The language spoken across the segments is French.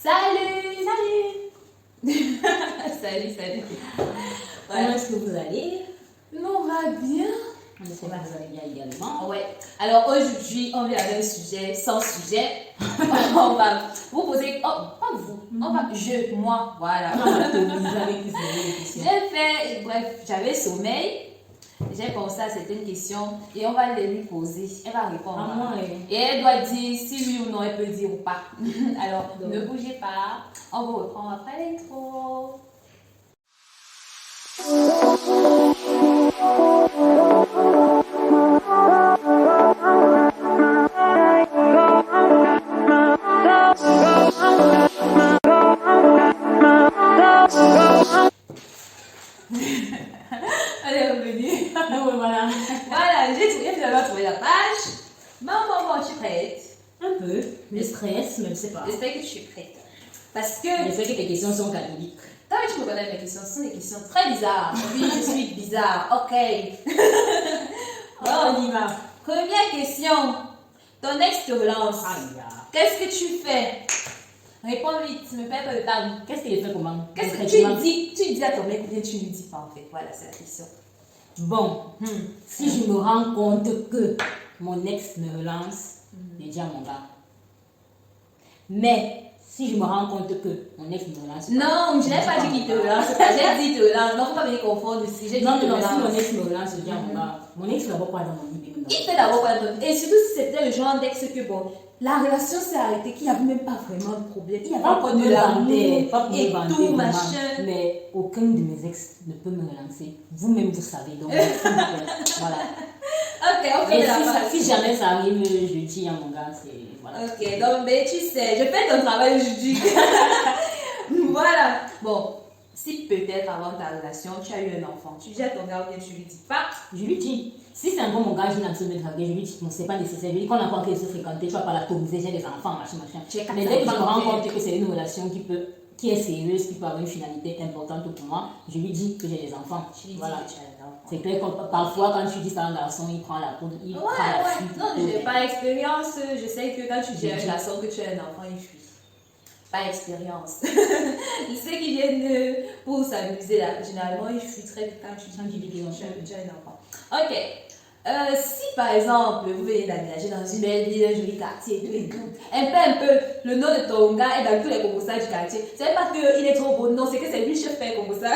Salut! Salut! Comment est-ce que vous allez? Nous, on va bien. On espère que vous allez bien également. Ouais. Alors aujourd'hui, on vient avec un sujet sans sujet. On va vous poser. Oh, pas vous. On va. Moi. Voilà. J'avais sommeil. J'ai pensé à certaines questions et on va les lui poser. Elle va répondre. Et elle doit dire si oui ou non elle peut dire ou pas. Alors, ne bougez pas. On vous reprend après l'intro. Allez, revenez. Voilà. Voilà, j'ai trouvé la page. Maman, tu es prête? Un peu. Le stress, mais je ne sais pas. J'espère que tu es prête. Parce que. J'espère que tes questions sont catholiques. Toi, tu me connais mes questions. Ce sont des questions très bizarres. Oui, je suis bizarre. Ok. Bon, on y va. Première question. Ton ex te relance. Qu'est-ce que tu fais? Réponds vite, ne perds pas de temps. Qu'est-ce qu'il fait comment? Qu'est-ce que tu dis? Tu dis à ton mec ou bien tu ne lui dis pas en fait. Voilà, c'est la question. Bon, si je me rends compte que mon ex me relance, je dis à mon gars. Mais si je me rends compte que mon ex me relance. Non, je n'ai pas dit qu'il te relance. J'ai dit te relance. Non, il ne faut pas venir confondre aussi. J'ai dit Non, si mon ex me relance, je dis à mon gars. Mon ex ne va pas dans mon lit. Il fait d'abord quoi d'autre. Et surtout si c'était le genre d'ex que bon, la relation s'est arrêtée, qu'il n'y avait même pas vraiment de problème. Il n'y avait pas de l'amour pas et tout, machin. Mais aucun de mes ex ne peut me relancer. Vous-même, vous savez. Donc, voilà. Ok, on fait la page. Si jamais ça arrive, je dis à mon gars, c'est... Voilà. Ok, donc mais tu sais, je fais ton travail aujourd'hui. Voilà. Bon, si peut-être avant ta relation, tu as eu un enfant, tu dis à ton gars ou bien tu lui dis pas. Je lui dis, si c'est un bon mon gars, je n'ai me draguer, je lui dis, non, c'est pas nécessaire. Je lui dis qu'on n'a pas encore se fréquenter, tu vas pas l'atomiser, j'ai des enfants, machin. Mais dès que je me rends compte que c'est une relation qui est sérieuse, qui peut avoir une finalité importante pour moi, je lui dis que j'ai des enfants. Voilà. C'est clair que parfois, quand tu dis ça à un garçon, il prend la poudre, il prend la fuite. Non, je n'ai pas expérience. Je sais que quand tu dis à un garçon que tu as un enfant, il fuit. Pas expérience. Il sait qu'ils viennent pour s'amuser là. Généralement, ils fuient très vite quand tu dis que tu as un enfant. Ok. Si par exemple, vous venez d'aménager dans une belle ville, un joli quartier, tout et tout, un peu, le nom de ton gars est dans tous les composants du quartier. C'est pas qu'il est trop beau, non, c'est que c'est lui chef fait comme ça.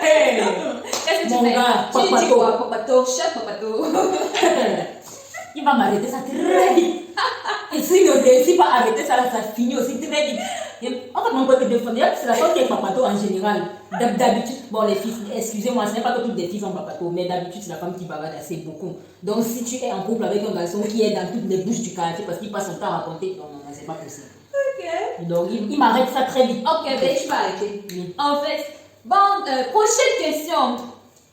Qu'est-ce que tu fais? Tu dis quoi? Papato, chef Papato. Il va m'arrêter ça très vite. Et s'il ne réussit pas à arrêter ça, là, ça finit aussi très vite. En fait, on peut te défendre. C'est la faute qui est papato en général. D'habitude, bon, les filles, excusez-moi, ce n'est pas que toutes les filles sont papato, mais d'habitude, c'est la femme qui bavarde assez beaucoup. Donc, si tu es en couple avec un garçon qui est dans toutes les bouches du quartier parce qu'il passe son temps à raconter, non, c'est pas possible. Ok. Donc, il m'arrête ça très vite. Ok, ben, je vais arrêter. Oui. En fait, bon, prochaine question.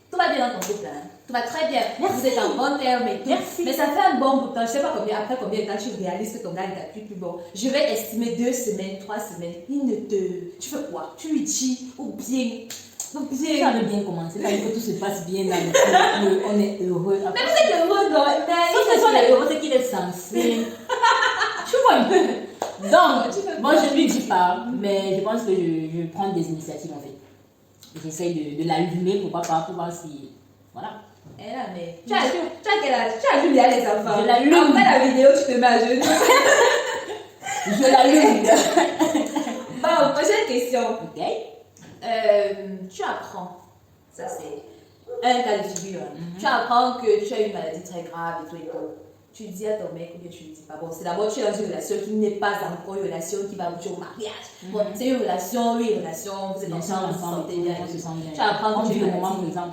Tout va bien dans ton couple, hein? Tout va très bien. Merci. Vous êtes en bon terme et tout. Merci. Mais ça fait un bon bout de temps. Je ne sais pas après combien de temps tu réalises que ton gars ne t'a plus bon. Je vais estimer 2 semaines, 3 semaines. Il ne te... Tu fais quoi? Tu lui dis ou bien... Ça avait bien commencé. Ça veut dire que tout se passe bien dans le couple. On est heureux. Mais vous êtes heureux, non? Mais si on est heureux, c'est qu'il est censé. Tu vois un peu. Donc, moi je ne lui dis pas. Mais je pense que je prends des initiatives en fait. J'essaye de l'allumer pour voir si... Voilà. Eh là, mais tu as quel âge? Tu allumes les enfants. Je l'allume. Après la vidéo, tu te mets à genoux. Je l'allume. Bon, prochaine question. Ok. Tu apprends. Ça, c'est un cas de figure. Tu apprends que tu as une maladie très grave et tout et tout. Tu dis à ton mec ou que tu ne dis pas. Bon, c'est d'abord, tu es dans une relation qui n'est pas encore une relation qui va aboutir au mariage. Bon, c'est une relation, vous êtes ensemble, vous vous sentez bien. Tu apprends que tu es le moment présent.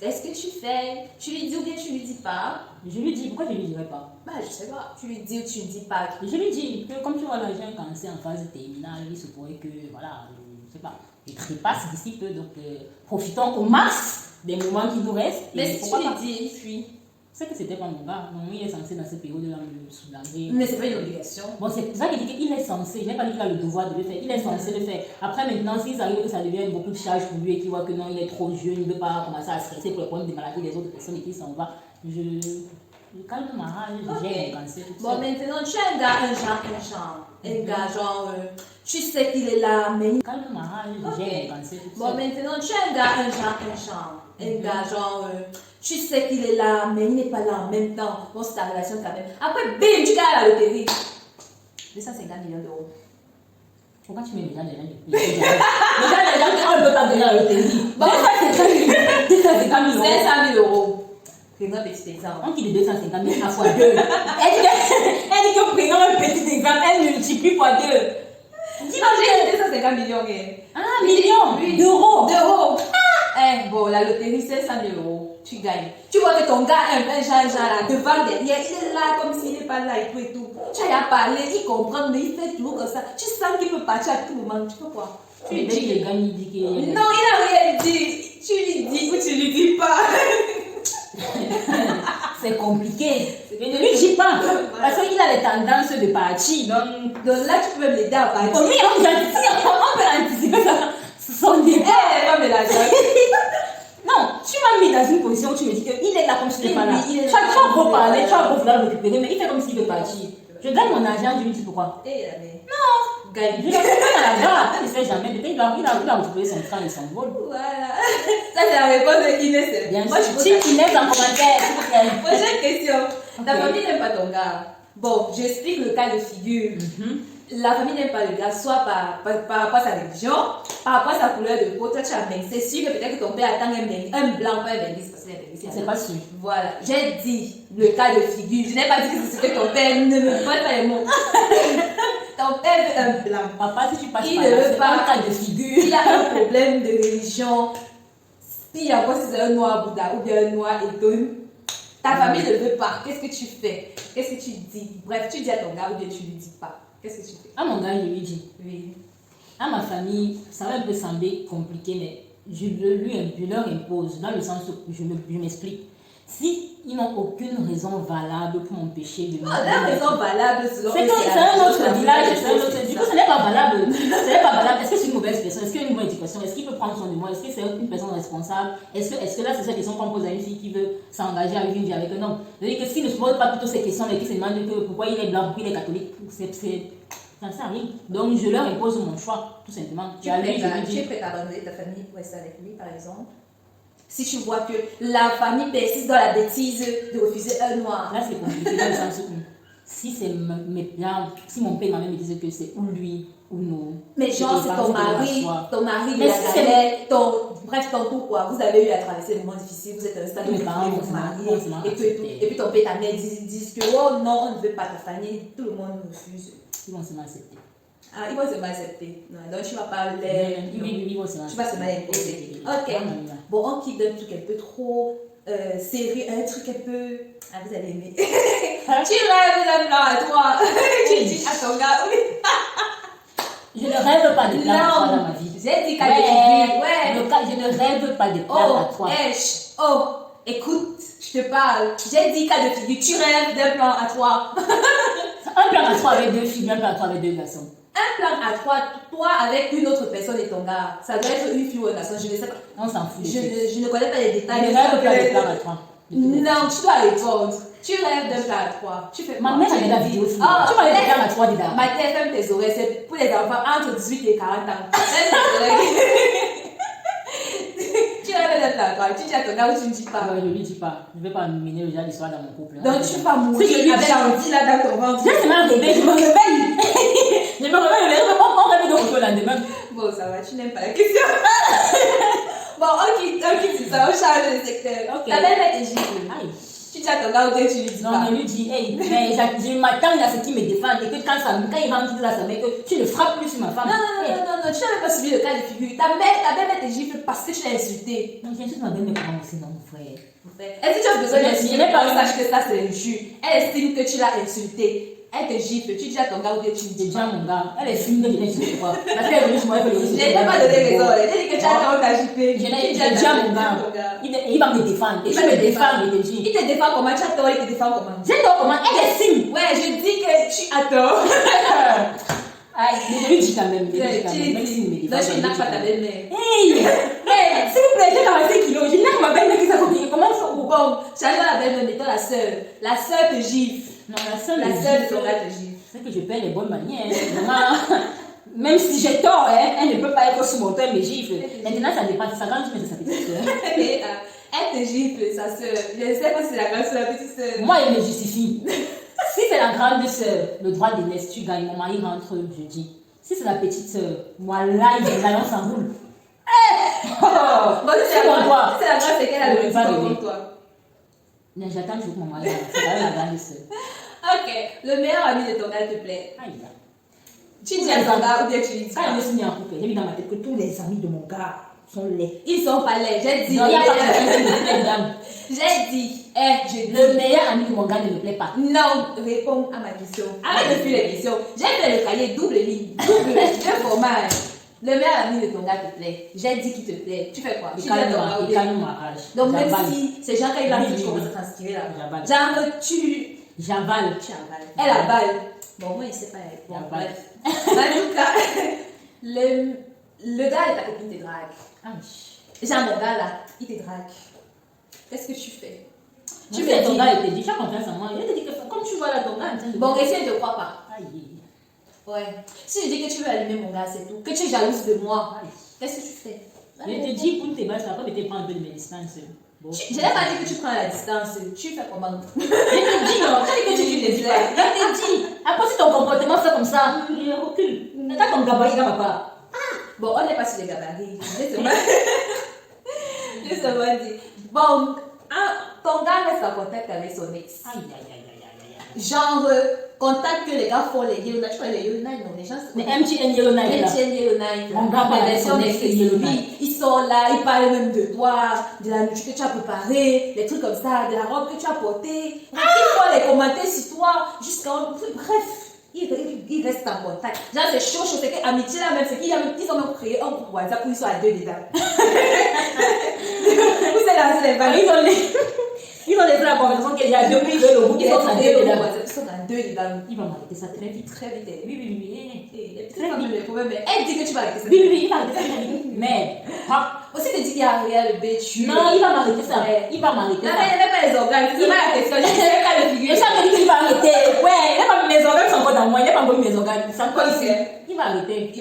Est-ce que tu fais? Tu lui dis ou bien tu lui dis pas? Je lui dis, pourquoi je lui dirais pas? Bah, je sais pas. Tu lui dis ou tu ne dis pas? Je lui dis que comme tu vois là, j'ai un cancer en phase terminale, il se pourrait que, voilà, je sais pas, je trépasse d'ici peu, donc profitons au max des moments qui nous restent. Mais si tu lui dis, il fuit. C'est que c'était pas mon gars. Non, il est censé dans cette période-là me soulager. Mais c'est pas une obligation. Bon, c'est ça qu'il dit qu'il est censé. Je n'ai pas dit qu'il a le devoir de le faire. Il est censé le faire. Après, maintenant, s'il arrive que ça devient beaucoup de charge pour lui et qu'il voit que non, il est trop jeune, il ne veut pas commencer à stresser pour les problèmes des maladies des autres personnes et qu'il s'en va, je calme ma rage, je gère mon cancer. Bon, maintenant, tu as un gars, un Un gars, genre, tu sais qu'il est là, mais... Calme-moi, j'ai pensé. Bon, maintenant, tu es un gars, un genre. Un gars, genre, tu sais qu'il est là, mais il n'est pas là en même temps. Bon, c'est ta relation quand même. Après, bim, tu gagnes à la loterie. 250 millions d'euros. Pourquoi tu mets les gens de rien depuis? Les gens qui ont ne peut pas donner la loterie. Bon, 500 000 euros. Prenons un petit exemple. On dit de 250 000 à fois 2. Elle dit que prenons un petit exemple, elle multiplie fois 2. Dis-moi, j'ai 250 millions. Ah, millions d'euros. Bon, la loterie, c'est 500 000 euros. Tu gagnes. Tu vois que ton gars, un genre là, devant, derrière, il est là comme s'il n'est pas là et tout et tout. Tu as parlé, il comprend, mais il fait toujours comme ça. Tu sens qu'il peut partir à tout moment. Tu fais quoi? Tu lui dis qu'il gagne, il dit qu'il est. Non, il n'a rien dit. Tu lui dis ou tu lui dis pas. C'est compliqué. Je ne lui dis pas. Parce qu'il a les tendances de partir. Donc là, tu peux l'aider à partir. Oui, on peut anticiper ça. Son départ. Elle va me la dire. Non, tu m'as mis dans une position où tu me dis qu'il est là comme s'il n'est pas là. Tu as beau parler, tu as beau vouloir le récupérer, mais il fait comme s'il veut partir. Je donne mon argent, je lui dis pourquoi. Non. Gagne. Je ne sais pas dans la gare. Il ne sait jamais. Peut-être qu'il va récupérer son train et son vol. Voilà. Ça, c'est la réponse de Inès. Bien sûr. Si Inès en commentaire, s'il vous plaît. Prochaine question. Ta famille n'aime pas ton gars. Bon, j'explique le cas de figure. La famille n'aime pas le gars, soit par rapport à sa religion, par rapport à sa couleur de peau. Toi, tu as c'est sûr que peut-être que ton père attend un blanc, pas un bengis, parce que c'est pas sûr. Voilà, j'ai dit le cas de figure. Je n'ai pas dit que c'est ce que ton père ne me voit pas les mots. Ton père veut un blanc. Papa, si tu passes il par ne là, veut c'est pas pas un cas de figure. Il a un problème de religion. Puis encore si c'est un noir Bouddha ou bien un noir Edom. Ta famille ne veut pas. Qu'est-ce que tu fais? Qu'est-ce que tu dis? Bref, tu dis à ton gars ou bien tu lui dis pas. Qu'est-ce que tu fais? À mon gars, je lui dis. Oui. À ma famille, ça va un peu sembler compliqué, mais je leur impose, dans le sens où je m'explique. Si ils n'ont aucune raison valable pour m'empêcher de... La raison valable, c'est un autre village, du coup ce n'est pas valable. Ce n'est pas valable. Est-ce que c'est une mauvaise personne? Est-ce qu'il a une bonne éducation? Est-ce qu'il peut prendre soin de moi? Est-ce que c'est une personne responsable? Est-ce que là c'est cette question qu'on pose à une fille qui veut s'engager avec une vie avec un homme? C'est-à-dire que s'il ne se pose pas plutôt ces questions et qu'il se demande pourquoi il est blanc, pourquoi il est catholique, ça ne sert à rien. Donc je leur impose mon choix, tout simplement. Tu es prêt à abandonner ta famille pour rester avec lui, par exemple? Si tu vois que la famille persiste dans la bêtise de refuser un noir. Là, c'est compliqué dans le sens où si mon père me disait que c'est ou lui ou nous. Mais genre, c'est ton mari de la galère, bref, ton tout quoi. Vous avez eu à traverser des moments difficiles, vous êtes un stade de vous mariez, et puis ton père et ta mère disent que oh non, on ne veut pas ta famille, tout le monde refuse. Ils vont se m'accepter. Ah, ils vont se m'accepter. Donc tu vas pas les. Ils vont se tu vas se m'accepter. Ok. Bon, on quitte un truc un peu trop sérieux, un truc un peu. Ah, vous allez aimer. Tu rêves d'un plan à toi. Tu dis à ton gars, oui. Je ne rêve pas de plan à toi dans ma vie. J'ai dit qu'à ouais. Je ne rêve pas de plan à toi. Écoute, je te parle. J'ai dit cas de figure, tu rêves d'un plan à toi. Un plan à toi avec deux filles, un plan à toi avec deux garçons. Un plan à toi avec une autre personne et ton gars. Ça doit être une fille ou un garçon, je ne sais pas. On s'en fout. Je ne connais pas les détails. Je ne rêve pas de plan à toi. Non, tu dois répondre. Tu rêves d'un plan à toi. Tu fais ma mère a la vidéo. Tu parles de plan à toi dedans. Ma tête ferme tes oreilles, c'est pour les enfants entre 18 et 40 ans. Tu rêves d'un plan à toi. Tu dis à ton gars ou tu ne dis pas. Je ne lui dis pas. Je ne vais pas mener déjà l'histoire dans mon couple. Donc tu vas mourir avec l'envie là dans ton ventre. Je me réveille. Je me réveille, on rêve de retour le lendemain. Bon, ça va, tu n'aimes pas la question. Bon, ok, ça, on change de secteur. Ta belle-mère est gifle. Tu dis à ton gars ou tu lui dis pas. Non, je lui dis, hey, mais je m'attends à ce qu'il me défende et que quand il va me dire à sa mère que tu ne frappes plus sur ma femme. Non, tu n'avais pas suivi le cas de figure. Ta belle-mère te gifle parce que tu l'as insultée. Non, j'insulte ma belle-mère comment aussi, non, mon frère. Est-ce que tu as besoin d'insulter pour sache que ça c'est injure? Elle estime que tu l'as insultée. Elle te gifle, tu dis à ton gars ou bien tu dis. Déjà mon gars, elle estime que je l'ai insulté quoi. Parce qu'elle est venue sur moi, elle fait le Je n'ai pas donné raison, elle dit que tu as quand t'as giflé. Déjà mon gars, il va me défendre. Il va me défendre, il te défend comment? Tu as tort, il te défend comment? J'ai tort comment? Elle estime. Ouais, je dis que tu as tort. Je lui dis quand même. Donc tu n'as pas ta belle-mère. Hey, s'il vous plaît, j'ai 45 kilos. Je n'ai ma belle-mère qui s'est compliquée. Comment ça? Bon, change la belle-mère, mettons la soeur. La soeur te gifle. Non, la soeur de ton gars te gifle. C'est que je perds les bonnes manières. Vraiment. Même si j'ai tort, elle ne peut pas être sous mon toit et me gifle. Maintenant, ça dépasse. Ça grande, mais c'est sa petite soeur. Elle te gifle, sa soeur. Je ne sais pas si c'est la grande soeur ou la petite soeur. Moi, elle me justifie. Si c'est la grande soeur, le droit d'aînesse, tu gagnes. Mon mari rentre jeudi. Si c'est la petite soeur, moi là, on s'enroule. Bon, si c'est la grande, c'est qu'elle a le petit comme toi. Mais j'attends toujours que mon mari rentre. C'est quand même la grande soeur. Ok, le meilleur ami de ton gars te plaît. Aïe. Tu dis à ton gars ou bien tu lui dis Quand je me suis mis en couple, j'ai mis dans ma tête que tous les amis de mon gars sont laids. Ils sont pas laids, j'ai dit. Non, il n'y a pas de dame. J'ai dit, le meilleur ami de mon gars ne me plaît pas. Non, réponds à ma question. Arrête de fuir les questions. J'ai fait le cahier double ligne, double, deux formats. Le meilleur ami de ton gars te plaît. J'ai dit qu'il te plaît. Tu fais quoi? Il calme ma rage. Donc même si c'est genre quand il arrive, tu commences à transpirer là. Genre J'avale. Elle avale. Bon, moi, il sait pas. Bon, bref. En tout cas, le gars de ta copine te drague. Genre, mon gars là, il te drague. Qu'est-ce que tu fais? Tu fais ton gars, il te dit, tu as confiance en moi. Il te dit que comme tu vois là, ton gars. Bon, et si elle ne te croit pas? Aïe. Ouais. Si je dis que tu veux allumer mon gars, c'est tout. Que tu es jalouse de moi. Qu'est-ce que tu fais? Je te dis, pour te battre, après, tu prends un peu de mes distances. Bon. Je n'ai pas dit que tu prends la distance. Tu fais comment? Je te dis, non. Je te dis, je te dis. Après, si ton comportement fait comme ça, il recule. T'as ton gabarit, il va pas. Bon, on n'est pas sur les gabarits. Laisse-moi dire. Bon, ton gars reste en contact avec son ex. Genre, contact que les gars font les Yellow Night. Tu vois les Yellow Night, non? Les gens. Les MTN Yellow Night. MTN Yellow Night. Mon gars parle avec son ex Yellow Night. Ils sont là, ils parlent même de toi, de la nourriture que tu as préparée, des trucs comme ça, de la robe que tu as portée. Ils font les commentaires sur toi, jusqu'à. Bref. Ils restent en contact. Genre, c'est chaud, c'est que amitié là même, c'est qu'ils ont même créé un groupe WhatsApp où ils sont à deux dedans. Où c'est là, c'est les vannes. Ils ont laissé la conversation qu'il y a deux plus de le groupe. Ils sont à deux dedans. Ils sont à deux dedans. Il va m'arrêter ça très vite. Très vite. Oui. Très vite. Mais elle dit que tu vas arrêter ça. Oui, il va arrêter ça très vite. Mais. Aussi, tu dis qu'il y a rien, le bêtu. Non, il va m'arrêter ça. Il va m'arrêter ça. Non, mais il n'y a pas les organes. C'est pas la question. Je ne sais pas le figure. Et ça me dit qu'il va arrêter. Ouais, il n'a pas mis mes organes sont encore dans moi. Il n'a pas mis mes organes. C'est encore ici. Il va arrêter.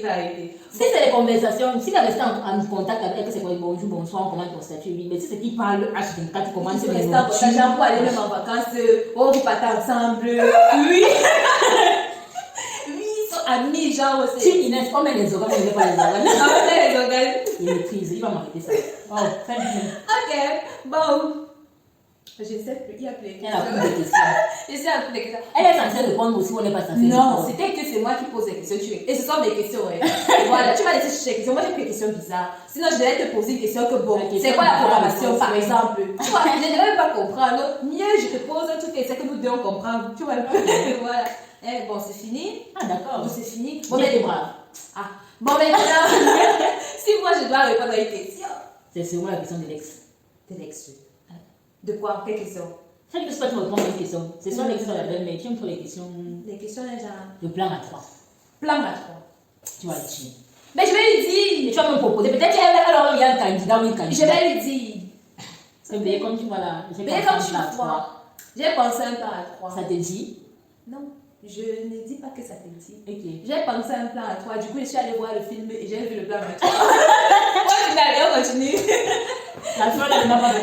Si c'est les conversations, s'il est resté en contact avec elle, c'est quoi, bonjour, bonsoir, on commande ton statut, oui. Mais si c'est qu'il parle H24, comment c'est les nourritures. Genre pour aller même en vacances, on repartait ensemble. Oui. Ils sont amis, genre aussi. Si Inès, on met les organes, on ne met pas les organes. On met les organes. Il maîtrise, il va m'arrêter ça. Oh, très bien. Ok, bon. Je sais plus, il y a plus de questions. Elle a plus de questions. Je sais plus de questions. Elle est censée répondre aussi, on n'est pas censé répondre. Non, c'était que c'est moi qui pose les questions. Et ce sont des questions, ouais. Voilà, tu vas laisser chercher les questions. Moi, j'ai pris des questions bizarres. Sinon, je devais te poser une question que bon, c'est quoi la programmation, par exemple? Tu vois, je ne devais pas comprendre. Mieux, je te pose un truc et c'est que nous devons comprendre. Tu vois, voilà. Bon, c'est fini. Ah, d'accord. Bon, c'est fini. Bon, mais brave. Ah, bon, maintenant, si moi, je dois répondre à une question. C'est sûrement la question de l'ex. De l'ex. De quoi? Quelle question? Chaque fois que tu réponds à une question, c'est soit l'ex soit la belle-mère. Tu aimes trop les questions. Les questions, genre. Le plan à 3. Plan à 3. Tu vas le dire. Mais je vais lui dire. Et tu vas me proposer. Peut-être alors il y a un candidat ou une candidate. Je vais lui dire. C'est bien comme tu vois là. Mais comme tu vois. J'ai pensé un plan à 3. Ça te dit? Non. Je ne dis pas que ça te dit. Ok. J'ai pensé un plan à 3. Du coup, je suis allée voir le film et j'ai vu le plan à 3. On continue. La soirée, elle n'a pas vu.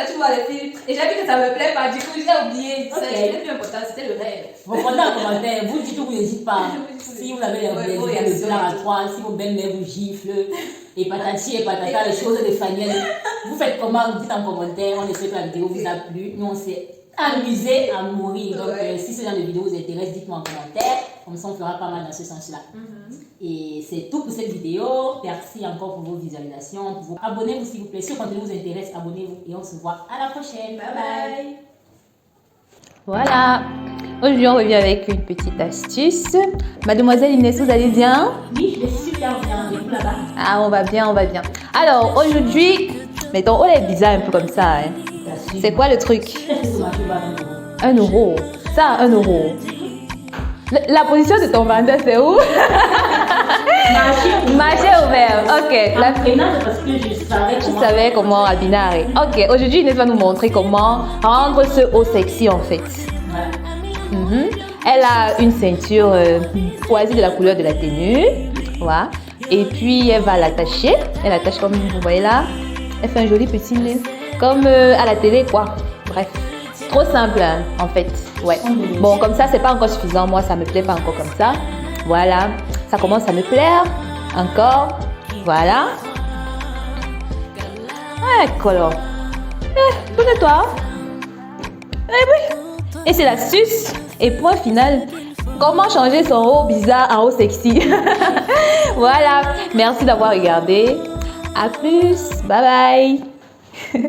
Tu vois le film et j'ai vu que ça me plaît pas, du coup j'ai oublié. Okay. C'était plus important, c'était le rêve. Répondez en commentaire, vous dites tout, vous n'hésitez pas. Si vous avez le plan à 3, si vos belles-mères vous giflent, et patati et patata, les choses de Faniel, vous faites comment? Vous dites en commentaire, on espère que la vidéo vous a plu. Nous on s'est amusé à mourir. Donc si ce genre de vidéo vous intéresse, dites-moi en commentaire. Comme ça on fera pas mal dans ce sens-là. Et c'est tout pour cette vidéo. Merci encore pour vos visualisations. Abonnez-vous s'il vous plaît. Si le contenu vous intéresse, abonnez-vous et on se voit à la prochaine. Bye bye. Voilà. Aujourd'hui, on revient avec une petite astuce. Mademoiselle Inès, vous allez bien? Oui, je suis super bien. Et vous là-bas? Ah, on va bien, on va bien. Alors, aujourd'hui, mettons, on est bizarre un peu comme ça. Hein. C'est quoi le truc? 1 euro. Ça, 1 euro. La position de ton vendeur, c'est où? Marché ouvert. Ok. Parce que je savais comment rabiner. Ok. Aujourd'hui, Inès va nous montrer comment rendre ce haut sexy en fait. Voilà. Elle a une ceinture choisie de la couleur de la tenue. Voilà. Et puis, elle va l'attacher. Elle attache comme vous voyez là. Elle fait un joli petit nœud. Comme à la télé, quoi. Bref. Trop simple, hein, en fait. Ouais. Bon, comme ça, c'est pas encore suffisant. Moi, ça me plaît pas encore comme ça. Voilà. Ça commence à me plaire. Encore. Voilà. Ah, color. Tourne-toi. Eh oui. Et c'est l'astuce. Et point final. Comment changer son haut bizarre en haut sexy. Voilà. Merci d'avoir regardé. À plus. Bye bye.